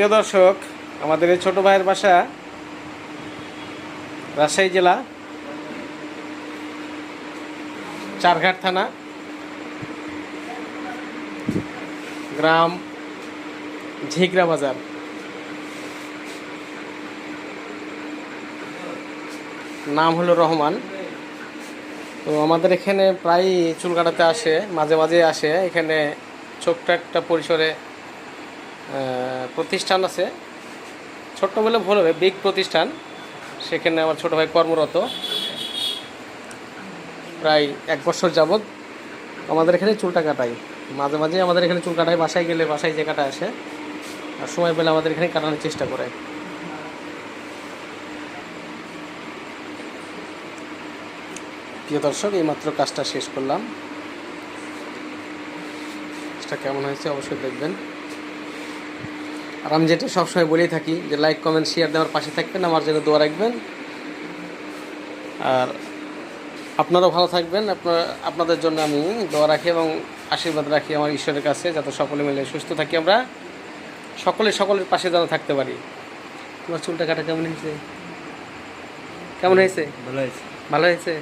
প্রিয় দর্শক, আমাদের এই ছোট ভাইয়ের বাসা রাজশাহী জেলা চারঘাট থানা, গ্রাম ঝিগরা বাজার। নাম হলো রহমান। তো আমাদের এখানে প্রায় চুল কাটাতে আসে, মাঝে মাঝে আসে। এখানে ছোট্ট একটা পরিসরে প্রতিষ্ঠান আছে, ছোট্ট বলে ভুল হবে, বিগ প্রতিষ্ঠান। সেখানে আমার ছোট ভাই কর্মরত। প্রায় 1 বছর যাবৎ আমাদের এখানে চুলটা কাটাই। মাঝে মাঝে আমাদের এখানে চুল কাটায়, বাসায় গেলে বাসায় যে কাটা আসে, আর সময় পেলে আমাদের এখানে কাটানোর চেষ্টা করে। প্রিয় দর্শক, এইমাত্র কাজটা শেষ করলাম। কাজটা কেমন হয়েছে অবশ্যই দেখবেন। আর আমি যেটা সবসময় বলেই থাকি যে লাইক, কমেন্ট, শেয়ার দেওয়ার পাশে থাকবেন, আমার জন্য দোয়া রাখবেন। আর আপনারাও ভালো থাকবেন। আপনাদের জন্য আমি দোয়া রাখি এবং আশীর্বাদ রাখি আমার ঈশ্বরের কাছে, যাতে সকলে মিলে সুস্থ থাকি, আমরা সকলের পাশে যেন থাকতে পারি। তোমার চুলটা কাটা কেমন হয়েছে? কেমন হয়েছে? ভালো হয়েছে। ভালো হয়েছে।